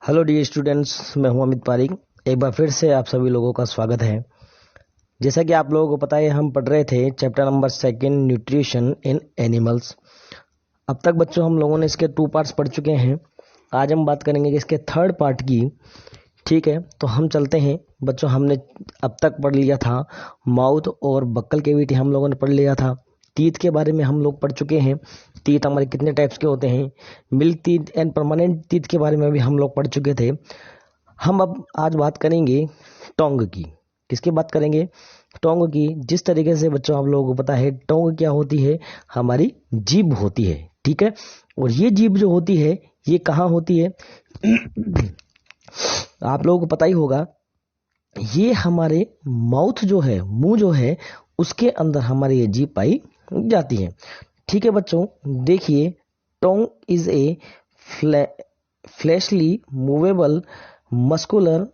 Hello dear students, मैं हूं अमित पारिक। एक बार फिर से आप सभी लोगों का स्वागत है। जैसा कि आप लोगों को पता है, हम पढ़ रहे थे chapter number 2 nutrition in animals. अब तक बच्चों हम लोगों ने इसके 2 पार्ट्स पढ़ चुके हैं। आज हम बात करेंगे कि इसके 3rd पार्ट की। ठीक है, तो हम चलते हैं बच्चों। हमने अब तक पढ़ लिया था माउथ और बक्कल कैविटी, हम लोगों ने पढ़ लिया था। टीथ के बारे में हम लोग पढ़ चुके हैं। टीथ हमारे कितने टाइप्स के होते हैं। Milk teeth and permanent teeth के बारे में भी हम लोग पढ़ चुके थे। हम अब आज बात करेंगे टोंग की। किसकी बात करेंगे? टोंग की। जिस तरीके से बच्चों आप लोगों को पता है, टोंग क्या होती है? हमारी जीभ होती है। ठीक है, और ये जीभ जो होती है ये कहाँ होती है? आप लोगों को पता ही होगा, ये हमारे माउथ जो है, मुंह जो है, उसके अंदर हमारी ये जीभ पाई जाती है। ठीक है बच्चों, देखिए, tongue is a fleshy movable muscular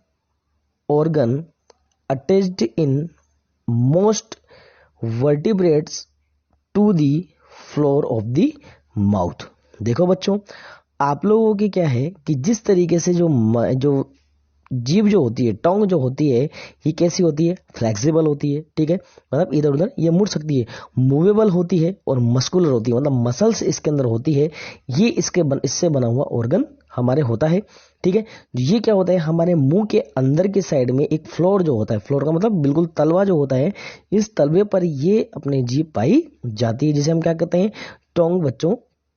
organ attached in most vertebrates to the floor of the mouth। देखो बच्चों, आप लोगों की क्या है कि जिस तरीके से जो जीभ जो होती है, टोंग जो होती है, ये कैसी होती है? फ्लेक्सिबल होती है। ठीक है, मतलब इधर उधर ये मुड़ सकती है। मूवेबल होती है और मस्कुलर होती है, मतलब मसल्स इसके अंदर होती है। ये इससे बना हुआ ऑर्गन हमारे होता है। ठीक है, ये क्या होता है? हमारे मुंह के अंदर के साइड में एक फ्लोर जो होता है, फ्लोर का मतलब बिल्कुल तलवा जो होता है, इस तलवे पर ये अपने जीभ पाई जाती है, जिसे हम क्या कहते हैं? टोंग बच्चों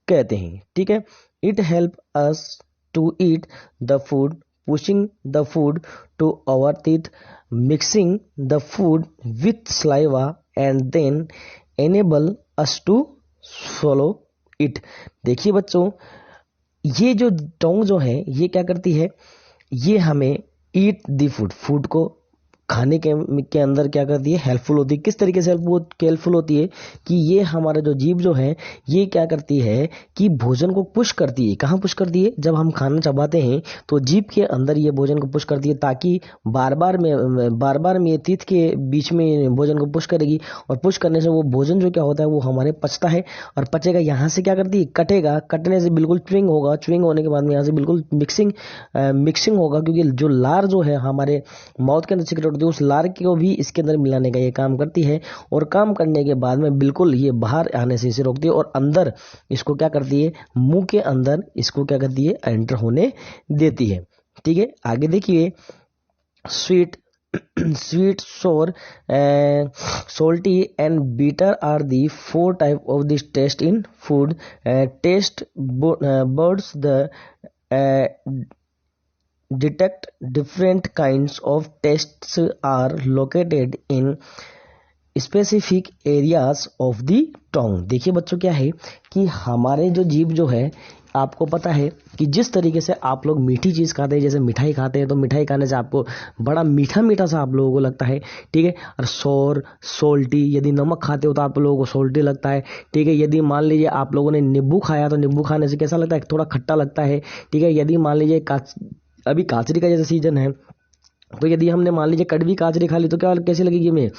कहते हैं। ठीक है, it help us to eat the food, pushing the food to our teeth, mixing the food with saliva, and then enable us to swallow it। देखिए बच्चों, ये जो टोंग जो है ये क्या करती है? ये हमें ईट द फूड, फूड को खाने के अंदर क्या करती है? हेल्पफुल होती है। किस तरीके से हेल्पफुल होती है कि ये हमारा जो जीभ जो है ये क्या करती है कि भोजन को पुश करती है। कहाँ पुश करती है? जब हम खाना चबाते हैं तो जीभ के अंदर ये भोजन को पुश करती है, ताकि बार बार में ये टीथ के बीच में भोजन को पुश करेगी, और पुश करने से वो भोजन जो क्या होता है वो हमारे पचता है, और पचेगा। यहाँ से क्या करती है? कटेगा। कटने से बिल्कुल च्विंग होगा, च्विंग होने के बाद में यहाँ से बिल्कुल मिक्सिंग होगा, क्योंकि जो लार जो है हमारे माउथ के अंदर सिक्रेट होती है, उस लार को भी इसके अंदर मिलाने का ये काम करती है, और काम करने के बाद में बिल्कुल ये बाहर आने से इसे रोकती है, और अंदर इसको क्या करती है? मुंह के अंदर इसको क्या करती है? एंटर होने देती है। ठीक है, आगे देखिए, sweet sweet, sour, salty and bitter are the 4 type of this taste in food। taste buds the uh, detect different kinds of tastes are located in specific areas of the tongue. देखिए बच्चों, क्या है कि हमारे जो जीभ जो है, आपको पता है कि जिस तरीके से आप लोग मीठी चीज़ खाते हैं, जैसे मिठाई खाते हैं, तो मिठाई खाने से आपको बड़ा मीठा मीठा सा आप लोगों को लगता है। ठीक है, और सोल्टी, यदि नमक खाते हो तो आप लोगों को सोल्टी लगता है। ठीक है, यदि मान लीजिए आप लोगों ने नींबू खाया तो नींबू खाने से कैसा लगता है? थोड़ा खट्टा लगता है। ठीक है, यदि मान लीजिए अभी काचरी का जैसे सीजन है, तो यदि हमने मान लीजिए कड़वी काचरी खा ली तो क्या कैसी लगेगी हमें?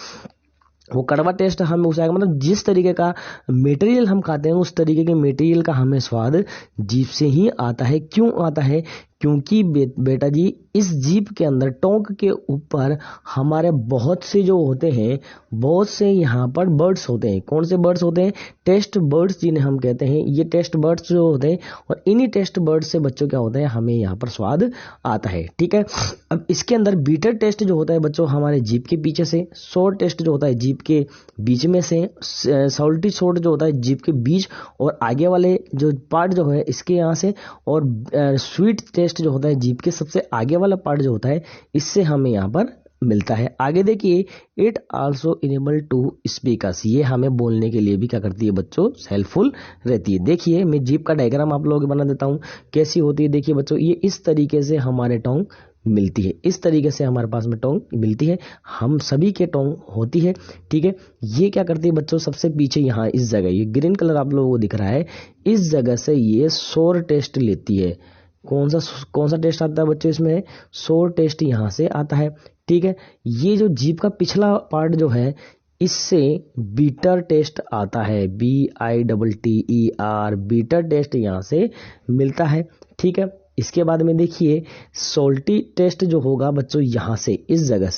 वो कड़वा टेस्ट हमें उसे आएगा। मतलब जिस तरीके का मटेरियल हम खाते हैं, उस तरीके के मटेरियल का हमें स्वाद जीभ से ही आता है। क्यों आता है? क्योंकि बेटा जी, इस जीभ के अंदर, टोंक के ऊपर हमारे बहुत से जो होते हैं, बहुत से यहाँ पर बर्ड्स होते हैं। कौन से बर्ड्स होते हैं? टेस्ट बर्ड्स जिन्हें हम कहते हैं। ये टेस्ट बर्ड्स जो होते हैं, और इन्हीं टेस्ट बर्ड्स से बच्चों क्या होता है? हमें यहाँ पर स्वाद आता है। ठीक है, अब इसके अंदर बीटर टेस्ट जो होता है बच्चों हमारे जीभ के पीछे से, सोर टेस्ट जो होता है जीभ के बीच में से, सॉल्टी सोर जो होता है जीभ के बीच और आगे वाले जो पार्ट जो है इसके यहाँ से, और स्वीट टेस्ट जो होता है जीभ के सबसे आगे वाला पार्ट जो होता है, इससे हमें यहाँ पर मिलता है। आगे देखिए, it also enable to speak us. ये हमें बोलने के लिए भी क्या करती है बच्चों? हेल्पफुल रहती है। देखिए, मैं जीभ का डायग्राम आप लोगों को बना देता हूँ, कैसी होती है। देखिए बच्चों, ये इस तरीके से हमारे टोंग मिलती है, इस तरीके से हमारे पास में टोंग मिलती है। हम सभी के टोंग होती है। ठीक है, ये क्या करती है बच्चों? सबसे पीछे यहाँ इस जगह, ये ग्रीन कलर आप लोगों को दिख रहा है, इस जगह से ये सोर टेस्ट लेती है। कौन सा टेस्ट आता है बच्चों इसमें? सोर टेस्ट यहाँ से आता है। ठीक है, ये जो जीभ का पिछला पार्ट जो है, इससे बीटर टेस्ट आता है, BITTER, बीटर टेस्ट यहाँ से मिलता है। ठीक है, इसके बाद में देखिए सोल्टी टेस्ट जो होगा बच्चों यहाँ से इस जगह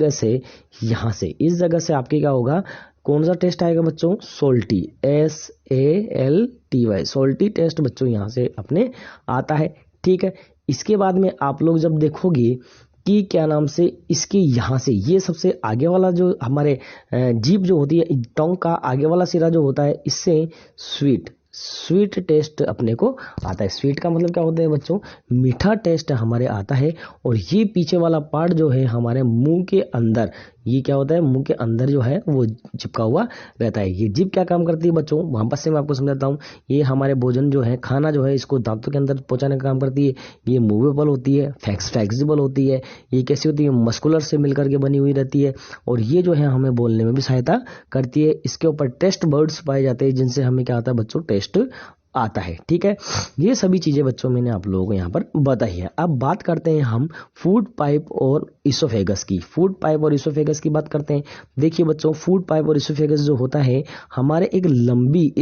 से यहाँ से इस जगह से आपके क्या होगा, कौन सा टेस्ट आएगा बच्चों, सोल्टी, SALTY, सोल्टी टेस्ट बच्चों यहाँ से अपने आता है। ठीक है, इसके बाद में आप लोग जब देखोगे कि क्या नाम से इसके यहाँ से ये सबसे आगे वाला जो हमारे जीभ जो होती है, टंग का आगे वाला सिरा जो होता है, इससे स्वीट टेस्ट अपने को आता है। स्वीट का मतलब क्या होता है बच्चों, मीठा टेस्ट हमारे आता है। और ये पीछे वाला पार्ट जो है हमारे मुंह के अंदर, ये क्या होता है, मुंह के अंदर जो है वो चिपका हुआ रहता है। ये जीभ क्या काम करती है बच्चों, वापस से मैं आपको समझाता हूँ। ये हमारे भोजन जो है, खाना जो है, इसको दांतों के अंदर पहुंचाने का काम करती है। ये मूवेबल होती है, फ्लेक्सिबल होती है। ये कैसी होती है, मस्कुलर से मिलकर के बनी हुई रहती है। और ये जो है हमें बोलने में भी सहायता करती है। इसके ऊपर टेस्ट बर्ड्स पाए जाते हैं जिनसे हमें क्या आता है बच्चों, टेस्ट आता है। ठीक है, ये सभी चीजें बच्चों मैंने आप लोगों को यहाँ पर बताई है। अब बात करते हैं हम फूड पाइप और इसोफेगस की। फूड पाइप और इसोफेगस की बात करते हैं। देखिए बच्चों, फूड पाइप और इसोफेगस जो होता है हमारे एक लंबी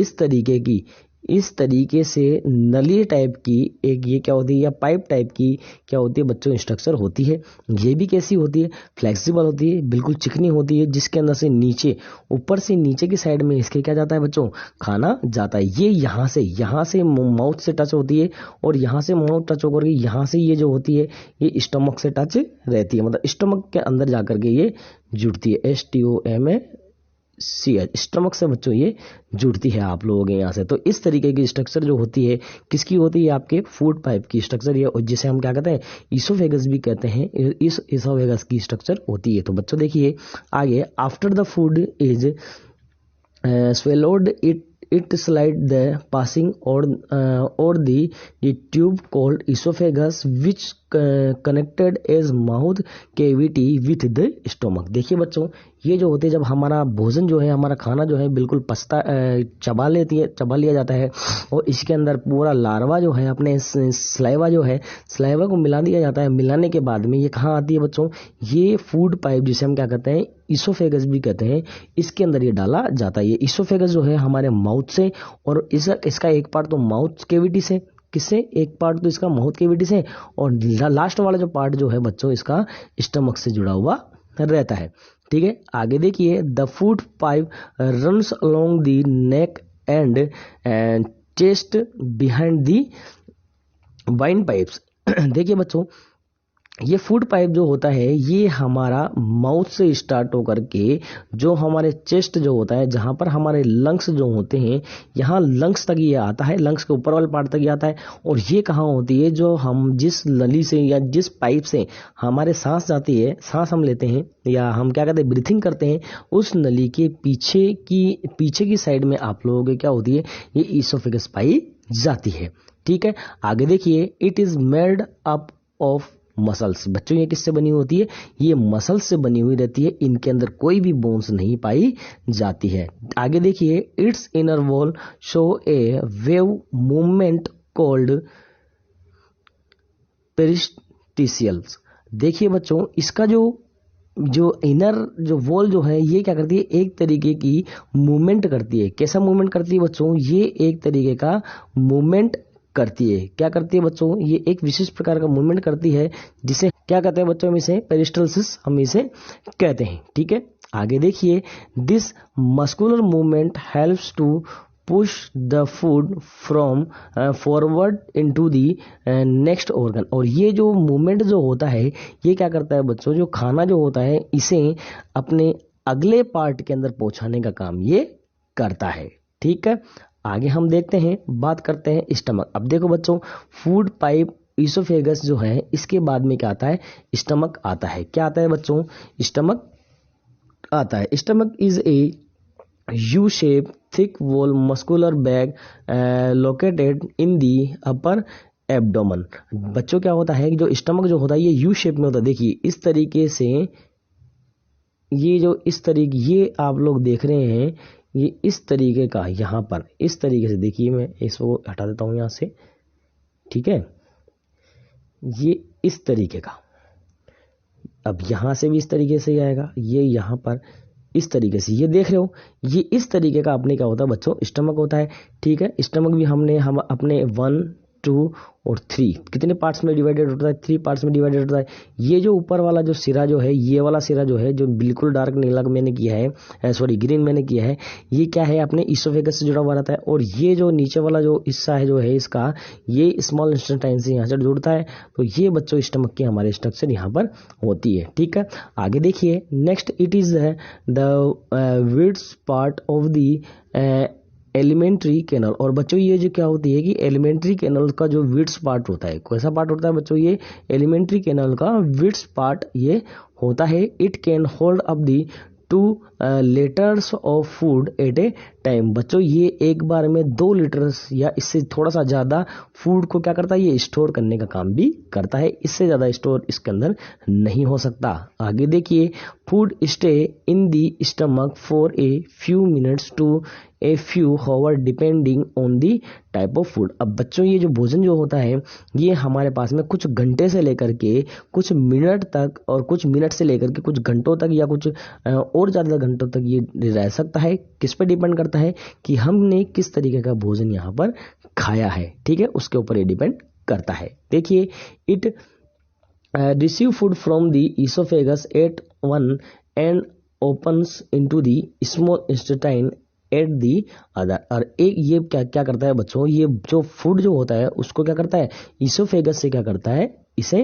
इस तरीके से नली टाइप की एक ये क्या होती है, या पाइप टाइप की क्या होती है बच्चों, स्ट्रक्चर होती है। ये भी कैसी होती है, फ्लेक्सिबल होती है, बिल्कुल चिकनी होती है, जिसके अंदर से नीचे, ऊपर से नीचे की साइड में इसके क्या जाता है बच्चों, खाना जाता है। ये यहाँ से माउथ से टच होती है, और यहाँ से माउथ टच होकर के यहाँ से ये जो होती है ये स्टमक से टच रहती है, मतलब स्टमक के अंदर जाकर के ये जुड़ती है। STOMACH, स्टमक से बच्चों ये जुड़ती है आप लोगों के यहाँ से। तो इस तरीके की स्ट्रक्चर जो होती है किसकी होती है, आपके फूड पाइप की स्ट्रक्चर ये, जिसे हम क्या कहते हैं, इसोफेगस भी कहते हैं। इस इसोफेगस की स्ट्रक्चर होती है। तो बच्चों देखिए आगे, after the food is swallowed, it slide the passing or the tube called esophagus which connected as mouth cavity with the stomach। देखिए बच्चों, ये जो होते हैं जब हमारा भोजन जो है, हमारा खाना जो है बिल्कुल चबा लिया जाता है, और इसके अंदर पूरा लार्वा जो है अपने स्लाइवा को मिला दिया जाता है। मिलाने के बाद में ये कहाँ आती है बच्चों, ये फूड पाइप जिसे हम क्या कहते हैं, इसोफेगस भी कहते हैं, इसके अंदर ये डाला जाता है। ये इसोफेगस जो है हमारे माउथ से, और इसका एक पार्ट तो माउथ केविटी से, किससे, एक पार्ट तो इसका माउथ केविटी से, और लास्ट वाला जो पार्ट जो है बच्चों इसका स्टमक से जुड़ा हुआ रहता है। ठीक है, आगे देखिए, the food pipe runs along the neck and chest behind the wine pipes. देखिए बच्चों, ये फूड पाइप जो होता है ये हमारा माउथ से स्टार्ट होकर के जो हमारे चेस्ट जो होता है, जहां पर हमारे लंग्स जो होते हैं, यहाँ लंग्स तक ये आता है, लंग्स के ऊपर वाले पार्ट तक ये आता है। और ये कहाँ होती है, जो हम जिस नली से या जिस पाइप से हमारे सांस जाती है, सांस हम लेते हैं या हम क्या कहते हैं ब्रीथिंग करते हैं, उस नली के पीछे की साइड में आप लोगों के क्या होती है, ये इसोफेगस पाई जाती है। ठीक है, आगे देखिए, it is made up of muscles. बच्चों ये किससे बनी होती है, ये मसल्स से बनी हुई रहती है। इनके अंदर कोई भी बोन्स नहीं पाई जाती है। आगे देखिए, it's inner wall show A wave movement called पेरिस्टिशियल्स। देखिए बच्चों, इसका जो इनर जो वॉल जो है ये क्या करती है, एक तरीके की मूवमेंट करती है। कैसा मूवमेंट करती है बच्चों, ये एक तरीके का मूवमेंट करती है। क्या करती है बच्चों, ये एक विशेष प्रकार का मूवमेंट करती है, जिसे क्या कहते हैं बच्चों, हम इसे पेरिस्टल्सिस हम इसे कहते हैं। ठीक है, आगे देखिए, this muscular movement helps to push the food from forward into the next organ. और ये जो मूवमेंट जो होता है ये क्या करता है बच्चों, जो खाना जो होता है इसे अपने अगले पार्ट के अंदर पहुंचाने का काम ये करता है। ठीक है, आगे हम देखते हैं, बात करते हैं स्टमक। अब देखो बच्चों, फूड पाइप इसोफेगस जो है इसके बाद में क्या आता है, स्टमक आता है। क्या आता है बच्चों, स्टमक आता है। Stomach is a U shape thick wall muscular bag located in the upper abdomen. बच्चों क्या होता है कि जो स्टमक जो होता है ये यू शेप में होता है। देखिए इस तरीके से, ये आप लोग देख रहे हैं, ये इस तरीके का, यहाँ पर इस तरीके से, देखिए मैं इसको हटा देता हूं यहाँ से। ठीक है, ये इस तरीके का, अब यहाँ से भी इस तरीके से ही आएगा, ये यहाँ पर इस तरीके से, ये देख रहे हो, ये इस तरीके का अपने क्या होता है बच्चों, स्टमक होता है। ठीक है, स्टमक भी हम अपने 1 2 और 3 कितने पार्ट्स में डिवाइडेड होता है? 3 पार्ट्स में डिवाइडेड होता है। ये जो ऊपर वाला जो सिरा जो है, ये वाला सिरा जो है, जो बिल्कुल डार्क नीला मैंने किया है, सॉरी ग्रीन मैंने किया है, ये क्या है? अपने इसोफेगस से जुड़ा हुआ रहता है। और ये जो नीचे वाला जो हिस्सा है जो है इसका, ये स्मॉल इंटेस्टाइन से यहाँ से जुड़ता है। तो ये बच्चों स्टमक की हमारे स्ट्रक्चर यहाँ पर होती है। ठीक है, आगे देखिए next, it is the widest part of the alimentary canal. और बच्चों ये जो क्या होती है कि एलिमेंट्री कैनल का जो विड्स पार्ट होता है, कैसा पार्ट होता है बच्चों? ये एलिमेंट्री कैनल का विड्स पार्ट ये होता है। It can hold up the 2 litres of food at A time. बच्चों ये एक बार में 2 लीटर्स या इससे थोड़ा सा ज्यादा फूड को क्या करता है? ये स्टोर करने का काम भी करता है। इससे ज्यादा स्टोर इसके अंदर नहीं हो सकता। आगे देखिए, food stay in the stomach for a few minutes to a few hour depending on the type of food. अब बच्चों ये जो भोजन जो होता है, ये हमारे पास में कुछ घंटे से लेकर के कुछ मिनट तक, और कुछ मिनट से लेकर के कुछ घंटों तक, या कुछ और ज्यादा घंटों तक ये रह सकता है। किस पे डिपेंड करता है? कि हमने किस तरीके का भोजन यहाँ पर खाया है। ठीक है, उसके ऊपर ये डिपेंड करता है। देखिए, it receive food from the esophagus at one end opens into the small intestine at the other. और एक ये क्या क्या करता है बच्चों? ये जो फूड जो होता है उसको क्या करता है? इसोफेगस से क्या करता है? इसे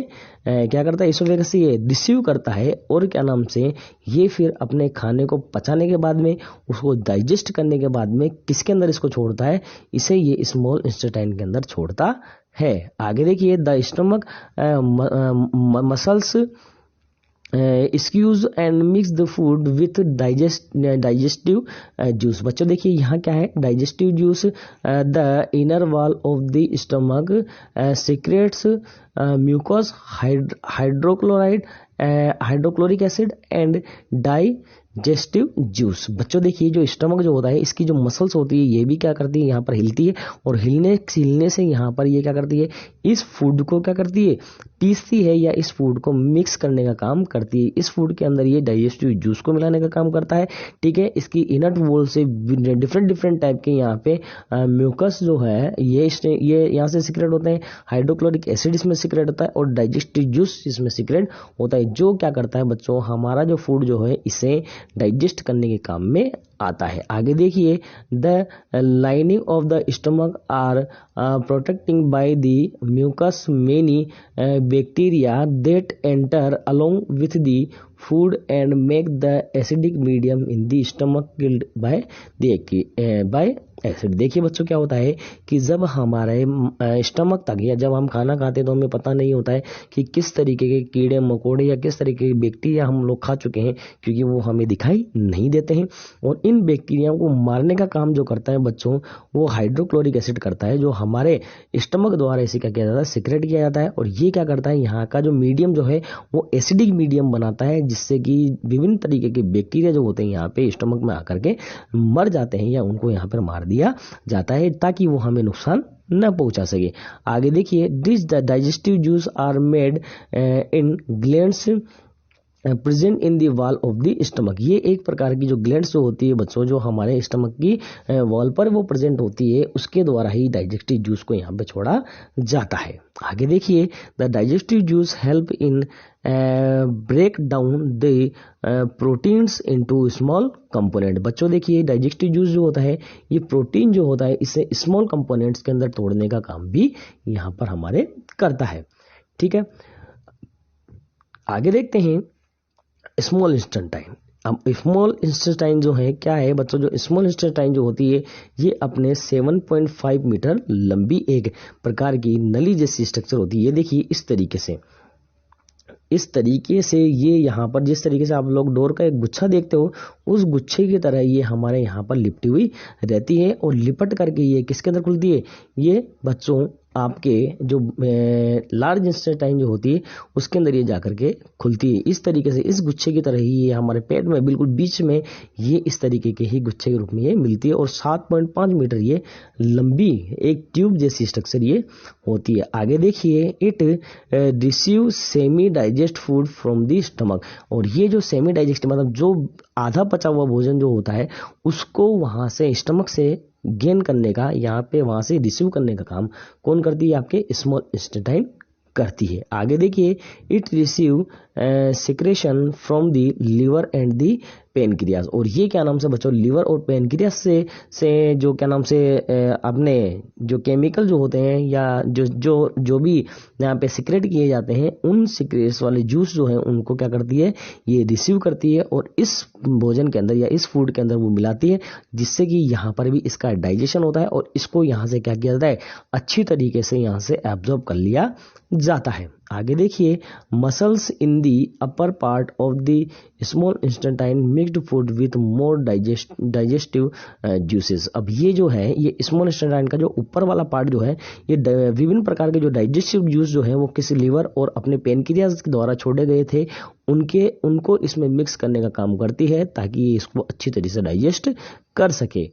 क्या करता है? इसोफेगस से ये रिसीव करता है, और क्या नाम से, ये फिर अपने खाने को पचाने के बाद में, उसको डाइजेस्ट करने के बाद में किसके अंदर इसको छोड़ता है? इसे ये स्मॉल इंटेस्टाइन के अंदर छोड़ता है। आगे देखिए, the stomach muscles squeeze and mix the food with digestive juice. बच्चों देखिए यहाँ क्या है? Digestive juice. The inner wall of the stomach secretes mucus hydrochloric acid and digestive juice. बच्चों देखिए, जो स्टमक जो होता है, इसकी जो मसल्स होती है, ये भी क्या करती है? यहाँ पर हिलती है, और हिलने से यहाँ पर ये क्या करती है? इस फूड को क्या करती है? पीसती है, या इस फूड को मिक्स करने का काम करती है। इस फूड के अंदर ये डाइजेस्टिव जूस को मिलाने का काम करता है। ठीक है, इसकी इनर वॉल से डिफरेंट टाइप के यहाँ पे म्यूकस जो है, ये यहाँ से सीक्रेट होते हैं। हाइड्रोक्लोरिक एसिड इसमें सीक्रेट होता है, और डाइजेस्टिव जूस इसमें सीक्रेट होता है, जो क्या करता है बच्चों? हमारा जो फूड जो है, इसे डाइजेस्ट करने के काम में आता है। आगे देखिए, the lining of the stomach are protecting by the mucus many bacteria that enter along with the food and make the acidic medium in the stomach killed by acid. देखिए बच्चों, क्या होता है कि जब हमारे स्टमक तक, या जब हम खाना खाते हैं, तो हमें पता नहीं होता है कि किस तरीके के कीड़े मकोड़े या किस तरीके के बैक्टीरिया हम लोग खा चुके हैं, क्योंकि वो हमें दिखाई नहीं देते हैं। और इन बैक्टीरिया को मारने का काम जो करता है बच्चों, वो हाइड्रोक्लोरिक एसिड करता है, जो हमारे स्टमक द्वारा इसे क्या किया जाता है? सिक्रेट किया जाता है। और ये क्या करता है? यहाँ का जो मीडियम जो है, वो एसिडिक मीडियम बनाता है, जिससे कि विभिन्न तरीके के बैक्टीरिया जो होते हैं यहाँ पे स्टमक में आकर के मर जाते हैं, या उनको यहाँ पर मार दिया जाता है, ताकि वो हमें नुकसान न पहुंचा सके। आगे देखिए, this the digestive juice are made in glands present in the wall of the stomach. ये एक प्रकार की जो ग्लैंड्स जो होती है बच्चों, जो हमारे स्टमक की वॉल पर वो प्रेजेंट होती है, उसके द्वारा ही डाइजेस्टिव जूस को यहाँ पे छोड़ा जाता है। आगे देखिए, the digestive juice help in break down the proteins into small component. बच्चों देखिए, डाइजेस्टिव जूस जो होता है, ये प्रोटीन जो होता है, इसे स्मॉल कंपोनेंट्स के अंदर तोड़ने का काम भी यहाँ पर हमारे करता है। ठीक है, आगे देखते हैं स्मॉल इंटेस्टाइन। अब स्मॉल इंटेस्टाइन जो है क्या है बच्चों? जो स्मॉल इंटेस्टाइन जो होती है, ये अपने 7.5 मीटर लंबी एक प्रकार की नली जैसी स्ट्रक्चर होती है। ये देखिए इस तरीके से ये यहाँ पर, जिस तरीके से आप लोग डोर का एक गुच्छा देखते हो, उस गुच्छे की तरह ये हमारे यहाँ पर लिपटी हुई रहती है, और लिपट करके ये किसके अंदर खुलती है? ये बच्चों आपके जो लार्ज इंटेस्टाइन जो होती है, उसके अंदर ये जाकर के खुलती है। इस तरीके से इस गुच्छे की तरह ही ये हमारे पेट में बिल्कुल बीच में ये इस तरीके के ही गुच्छे के रूप में ये मिलती है, और 7.5 मीटर ये लंबी एक ट्यूब जैसी स्ट्रक्चर ये होती है। आगे देखिए, it receive semi digest food from the stomach. और ये जो सेमी डाइजेस्ट मतलब जो आधा पचा हुआ भोजन जो होता है, उसको वहां से स्टमक से गेन करने का, यहाँ पे वहाँ से रिसीव करने का काम कौन करती है? आपके स्मॉल इंटेस्टाइन करती है। आगे देखिए, it receive secretion from the liver and the pancreas. और ये क्या नाम से बच्चों, लिवर और पेनक्रियास से जो क्या नाम से अपने जो केमिकल जो होते हैं या जो भी यहाँ पे सिक्रेट किए जाते हैं, उन सिक्रेट्स वाले जूस जो है उनको क्या करती है? ये रिसीव करती है और इस भोजन के अंदर या इस फूड के अंदर वो मिलाती है, जिससे कि यहाँ पर भी इसका डाइजेशन होता है और इसको यहाँ से क्या किया जाता है? अच्छी तरीके से यहाँ से एब्जॉर्ब कर लिया जाता है। आगे देखिए, muscles in the upper part of the small intestine mixed food with more digestive juices. अब ये जो है, ये स्मॉल इंटेस्टाइन का जो ऊपर वाला पार्ट जो है, ये विभिन्न प्रकार के जो डाइजेस्टिव जूस जो है वो किसी लिवर और अपने पेनक्रियाज के द्वारा छोड़े गए थे, उनको इसमें मिक्स करने का काम करती है ताकि ये इसको अच्छी तरीके से डाइजेस्ट कर सके।